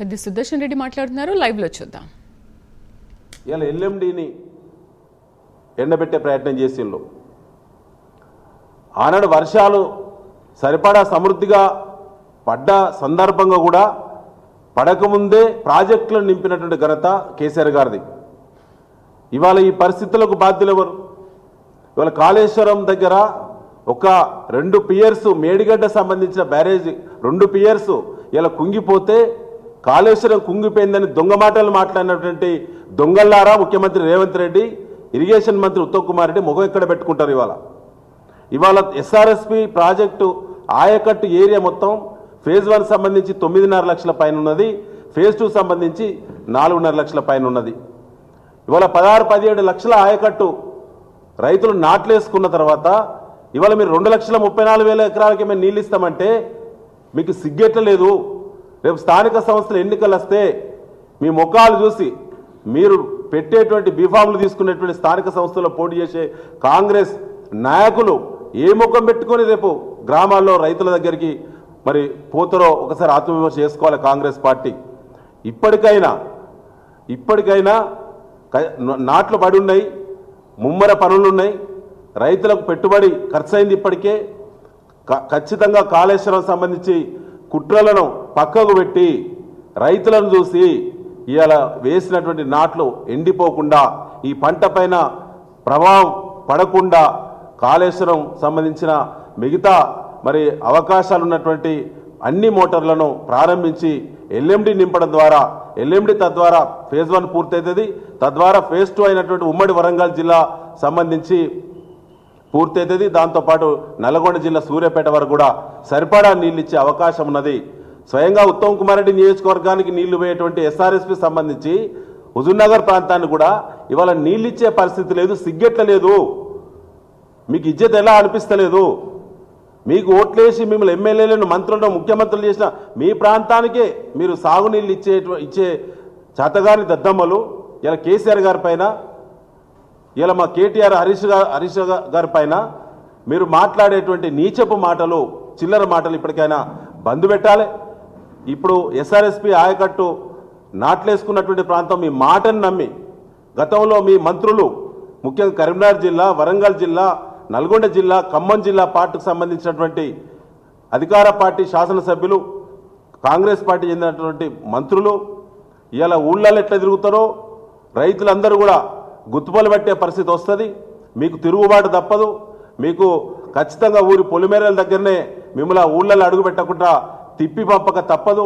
పెద్ద సుదర్శన్ రెడ్డి మాట్లాడుతున్నారు, లైవ్లో చూద్దాం. ఇలా ఎల్ఎండిని ఎండబెట్టే ప్రయత్నం చేసిండ్రు. ఆనాడు వర్షాలు సరిపడా సమృద్ధిగా పడ్డ సందర్భంగా కూడా పడకముందే ప్రాజెక్టులను నింపినటువంటి ఘనత కేసీఆర్ గారిది. ఇవాళ ఈ పరిస్థితులకు బాధ్యులు ఎవరు? ఇవాళ కాళేశ్వరం దగ్గర ఒక 2 పియర్స్ మేడిగడ్డ సంబంధించిన బ్యారేజ్ 2 పియర్స్ ఇలా కుంగిపోతే కాళేశ్వరం కుంగిపోయిందని దొంగ మాటలు మాట్లాడినటువంటి దొంగల్లారా ముఖ్యమంత్రి రేవంత్ రెడ్డి, ఇరిగేషన్ మంత్రి ఉత్తమ్ కుమార్ రెడ్డి ముఖం ఎక్కడ పెట్టుకుంటారు? ఇవాళ ఎస్ఆర్ఎస్పి ప్రాజెక్టు ఆయకట్టు ఏరియా మొత్తం ఫేజ్ 1 సంబంధించి 9.5 లక్షల పైన ఉన్నది, ఫేజ్ 2 సంబంధించి 4.5 లక్షల పైన ఉన్నది. ఇవాళ 16-17 లక్షల ఆయకట్టు రైతులు నాట్లేసుకున్న తర్వాత ఇవాళ మీరు 2,34,000 ఎకరాలకి మేము నీళ్ళు ఇస్తామంటే మీకు సిగ్గెట్టలేదు. రేపు స్థానిక సంస్థల ఎన్నికలు వస్తే మీ ముఖాలు చూసి మీరు పెట్టేటువంటి బీఫామ్లు తీసుకునేటువంటి స్థానిక సంస్థల్లో పోటీ చేసే కాంగ్రెస్ నాయకులు ఏ ముఖం పెట్టుకొని రేపు గ్రామాల్లో రైతుల దగ్గరికి మరి పోతారో ఒకసారి ఆత్మవిమర్శ చేసుకోవాలి కాంగ్రెస్ పార్టీ. ఇప్పటికైనా నాట్లు పడి ఉన్నాయి, ముమ్మర పనులున్నాయి, రైతులకు పెట్టుబడి ఖర్చు అయింది. ఇప్పటికే ఖచ్చితంగా కాళేశ్వరం సంబంధించి కుట్రలను పక్కకు పెట్టి రైతులను చూసి ఇవాళ వేసినటువంటి నాట్లు ఎండిపోకుండా ఈ పంట పైన ప్రభావం పడకుండా కాళేశ్వరం సంబంధించిన మిగతా మరి అవకాశాలు ఉన్నటువంటి అన్ని మోటార్లను ప్రారంభించి ఎల్ఎండి నింపడం ద్వారా తద్వారా ఫేజ్ 1 పూర్తవుతుంది. తద్వారా ఫేజ్ 2 అయినటువంటి ఉమ్మడి వరంగల్ జిల్లా సంబంధించి పూర్తవుతుంది. దాంతోపాటు నల్గొండ జిల్లా సూర్యాపేట వరకు కూడా సరిపడా నీళ్ళు ఇచ్చే అవకాశం ఉన్నది. స్వయంగా ఉత్తమ్ కుమార్ రెడ్డి నియోజకవర్గానికి నీళ్లు పోయేటువంటి ఎస్ఆర్ఎస్పి సంబంధించి హుజూర్నగర్ ప్రాంతాన్ని కూడా ఇవాళ నీళ్ళు ఇచ్చే పరిస్థితి లేదు, సిగ్గెట్లేదు. మీకు ఇజ్జత్ ఎలా అనిపిస్తలేదు? మీకు ఓట్లేసి మిమ్మల్ని ఎమ్మెల్యేలను మంత్రులను ముఖ్యమంత్రులు చేసిన మీ ప్రాంతానికే మీరు సాగునీళ్ళు ఇచ్చే చేతగాని దద్దమ్మలు ఇలా కేసీఆర్ గారి పైన, ఇలా మా కేటీఆర్ హరీష్ గారి పైన మీరు మాట్లాడేటువంటి నీచపు మాటలు, చిల్లర మాటలు ఇప్పటికైనా బంద్ పెట్టాలి. ఇప్పుడు ఎస్ఆర్ఎస్పి ఆయకట్టు నాట్లేసుకున్నటువంటి ప్రాంతం మీ మాటను నమ్మి గతంలో మీ మంత్రులు ముఖ్యంగా కరీంనగర్ జిల్లా, వరంగల్ జిల్లా, నల్గొండ జిల్లా, ఖమ్మం జిల్లా పార్టీకి సంబంధించినటువంటి అధికార పార్టీ శాసనసభ్యులు, కాంగ్రెస్ పార్టీ చెందినటువంటి మంత్రులు ఇలా ఊళ్ళల్లో ఎట్లా తిరుగుతారో రైతులందరూ కూడా గుర్తుపలు పెట్టే పరిస్థితి వస్తుంది. మీకు తిరుగుబాటు తప్పదు. మీకు ఖచ్చితంగా ఊరి పొలిమేరల దగ్గరనే మిమ్మల్ని ఊళ్ళల్లో అడుగు పెట్టకుండా తిప్పి పంపక తప్పదు.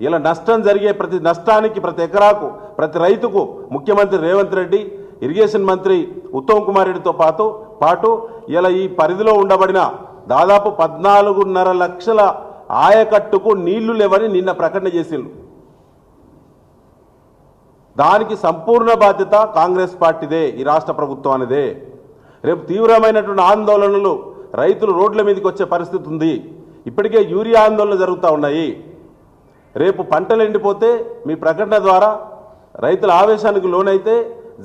ఇలా నష్టం జరిగే ప్రతి నష్టానికి, ప్రతి ఎకరాకు, ప్రతి రైతుకు ముఖ్యమంత్రి రేవంత్ రెడ్డి, ఇరిగేషన్ మంత్రి ఉత్తమ్ కుమార్ రెడ్డితో పాటు ఇలా ఈ పరిధిలో ఉండబడిన దాదాపు 14.5 లక్షల ఆయకట్టుకు నీళ్లు లేవని నిన్న ప్రకటన చేసిండ్రు. దానికి సంపూర్ణ బాధ్యత కాంగ్రెస్ పార్టీదే, ఈ రాష్ట్ర ప్రభుత్వం అనేదే. రేపు తీవ్రమైనటువంటి ఆందోళనలు, రైతులు రోడ్ల మీదకి వచ్చే పరిస్థితి ఉంది. ఇప్పటికే యూరియా ఆందోళనలు జరుగుతూ ఉన్నాయి. రేపు పంటలు ఎండిపోతే మీ ప్రకటన ద్వారా రైతుల ఆవేశానికి లోనైతే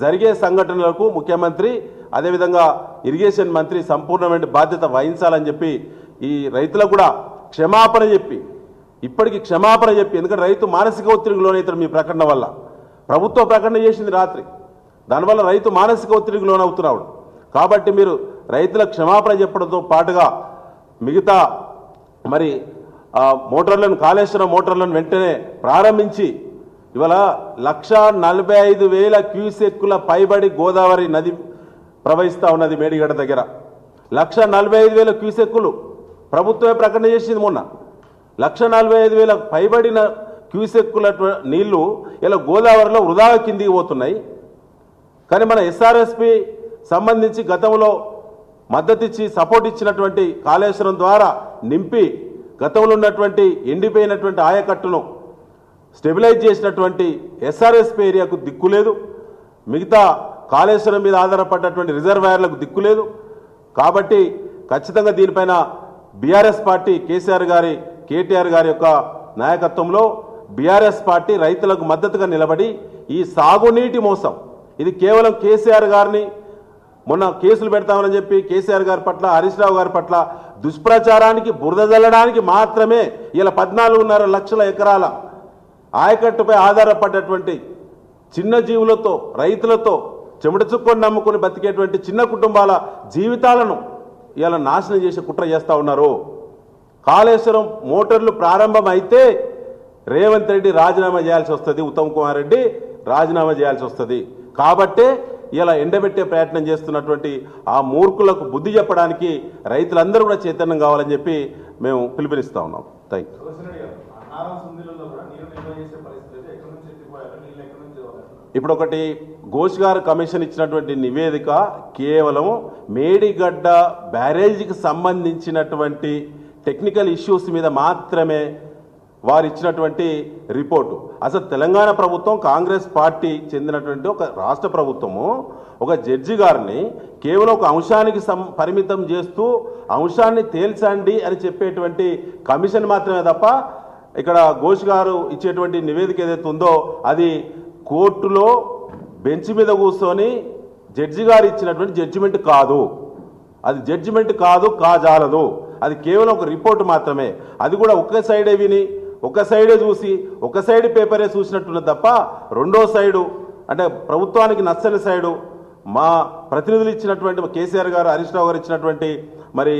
జరిగే సంఘటనలకు ముఖ్యమంత్రి అదేవిధంగా ఇరిగేషన్ మంత్రి సంపూర్ణమైన బాధ్యత వహించాలని చెప్పి ఈ రైతులకు కూడా క్షమాపణ చెప్పి, ఇప్పటికీ క్షమాపణ చెప్పి, ఎందుకంటే రైతు మానసిక ఒత్తిడికి లోనవుతాడు మీ ప్రకటన వల్ల. ప్రభుత్వం ప్రకటన చేసింది రాత్రి, దానివల్ల రైతు మానసిక ఒత్తిడికి లోనవుతున్నాడు. కాబట్టి మీరు రైతులకు క్షమాపణ చెప్పడంతో పాటుగా మిగతా మరి మోటార్లను, కాళేశ్వరం మోటార్లను వెంటనే ప్రారంభించి ఇవాళ 1,45,000 క్యూసెక్కుల పైబడి గోదావరి నది ప్రవహిస్తూ ఉన్నది మేడిగడ్డ దగ్గర. 1,45,000 క్యూసెక్కులు ప్రభుత్వమే ప్రకటన చేసింది మొన్న. 1,45,000 పైబడిన క్యూసెక్కుల నీళ్లు ఇలా గోదావరిలో వృధాగా కిందికి పోతున్నాయి. కానీ మన ఎస్ఆర్ఎస్పి సంబంధించి గతంలో మద్దతిచ్చి సపోర్ట్ ఇచ్చినటువంటి కాళేశ్వరం ద్వారా నింపి గతంలో ఉన్నటువంటి ఎండిపోయినటువంటి ఆయకట్టును స్టెబిలైజ్ చేసినటువంటి ఎస్ఆర్ఎస్పి ఏరియాకు దిక్కులేదు. మిగతా కాళేశ్వరం మీద ఆధారపడ్డటువంటి రిజర్వాయర్లకు దిక్కులేదు. కాబట్టి ఖచ్చితంగా దీనిపైన బీఆర్ఎస్ పార్టీ కేటీఆర్ గారి యొక్క నాయకత్వంలో బీఆర్ఎస్ పార్టీ రైతులకు మద్దతుగా నిలబడి ఈ సాగునీటి మోసం, ఇది కేవలం కేసీఆర్ గారిని మొన్న కేసులు పెడతామని చెప్పి కేసీఆర్ గారి పట్ల, హరీష్ రావు గారి పట్ల దుష్ప్రచారానికి, బురద జల్లడానికి మాత్రమే ఇలా 14.5 లక్షల ఎకరాల ఆయకట్టుపై ఆధారపడ్డటువంటి చిన్న జీవులతో రైతులతో చెమట చుక్కొని నమ్ముకొని బతికేటువంటి చిన్న కుటుంబాల జీవితాలను ఇలా నాశనం చేసే కుట్ర చేస్తూ ఉన్నారు. కాళేశ్వరం మోటార్లు ప్రారంభం అయితే రేవంత్ రెడ్డి రాజీనామా చేయాల్సి వస్తుంది, ఉత్తమ్ కుమార్ రెడ్డి రాజీనామా చేయాల్సి వస్తుంది. కాబట్టే ఇలా ఎండబెట్టే ప్రయత్నం చేస్తున్నటువంటి ఆ మూర్ఖులకు బుద్ధి చెప్పడానికి రైతులందరూ కూడా చైతన్యం కావాలని చెప్పి మేము పిలుపునిస్తా ఉన్నాం. Thank you. ఇప్పుడు ఒకటి ఘోష్ గారు కమిషన్ ఇచ్చినటువంటి నివేదిక కేవలం మేడిగడ్డ బ్యారేజీకి సంబంధించినటువంటి టెక్నికల్ ఇష్యూస్ మీద మాత్రమే వారు ఇచ్చినటువంటి రిపోర్టు. అసలు తెలంగాణ ప్రభుత్వం కాంగ్రెస్ పార్టీ చెందినటువంటి ఒక రాష్ట్ర ప్రభుత్వము ఒక జడ్జి గారిని కేవలం ఒక అంశానికి పరిమితం చేస్తూ అంశాన్ని తేల్చండి అని చెప్పేటువంటి కమిషన్ మాత్రమే తప్ప ఇక్కడ ఘోష్ గారు ఇచ్చేటువంటి నివేదిక ఏదైతే ఉందో అది కోర్టులో బెంచ్ మీద కూర్చొని జడ్జి గారు ఇచ్చినటువంటి జడ్జిమెంట్ కాదు. అది జడ్జిమెంట్ కాజాలదు. అది కేవలం ఒక రిపోర్ట్ మాత్రమే. అది కూడా ఒక సైడే విని ఒక సైడే చూసి ఒక సైడ్ పేపరే చూసినట్టున్నది తప్ప రెండో సైడు అంటే ప్రభుత్వానికి నచ్చని సైడు మా ప్రతినిధులు ఇచ్చినటువంటి కేసీఆర్ గారు హరీష్ రావు గారు ఇచ్చినటువంటి మరి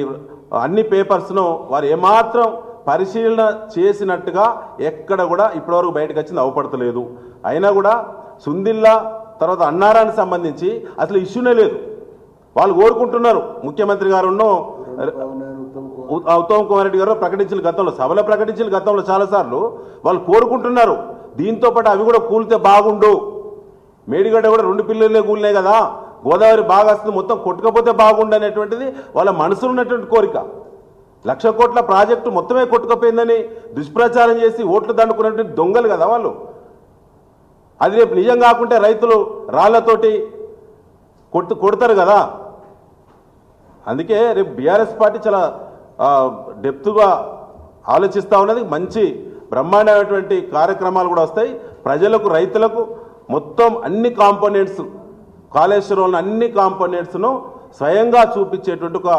అన్ని పేపర్స్ను వారు ఏమాత్రం పరిశీలన చేసినట్టుగా ఎక్కడ కూడా ఇప్పటివరకు బయటకు వచ్చింది అవపడతలేదు. అయినా కూడా సుందిల్లా తర్వాత అన్నారానికి సంబంధించి అసలు ఇష్యూనే లేదు. వాళ్ళు కోరుకుంటున్నారు ముఖ్యమంత్రి గారును ఉత్తమ్ కుమార్ రెడ్డి గారు ప్రకటించిన గతంలో సభలో ప్రకటించిన గతంలో చాలాసార్లు వాళ్ళు కోరుకుంటున్నారు. దీంతో పాటు అవి కూడా కూలితే బాగుండు, మేడిగడ్డ కూడా 2 పిల్లలే కూలినాయి కదా, గోదావరి బాగా వస్తుంది మొత్తం కొట్టుకపోతే బాగుండు అనేటువంటిది వాళ్ళ మనసులో ఉన్నటువంటి కోరిక. 1,00,000 కోట్ల ప్రాజెక్టు మొత్తమే కొట్టుకపోయిందని దుష్ప్రచారం చేసి ఓట్లు దండుకున్నటువంటి దొంగలు కదా వాళ్ళు. అది రేపు నిజం కాకుంటే రైతులు రాళ్లతోటి కొడతారు కదా. అందుకే రేపు బీఆర్ఎస్ పార్టీ చాలా డెప్త్గా ఆలోచిస్తూ ఉన్నది. మంచి బ్రహ్మాండమైనటువంటి కార్యక్రమాలు కూడా వస్తాయి. ప్రజలకు రైతులకు మొత్తం అన్ని కాంపోనెంట్స్ కాళేశ్వరంలో అన్ని కాంపోనెంట్స్ను స్వయంగా చూపించేటువంటి ఒక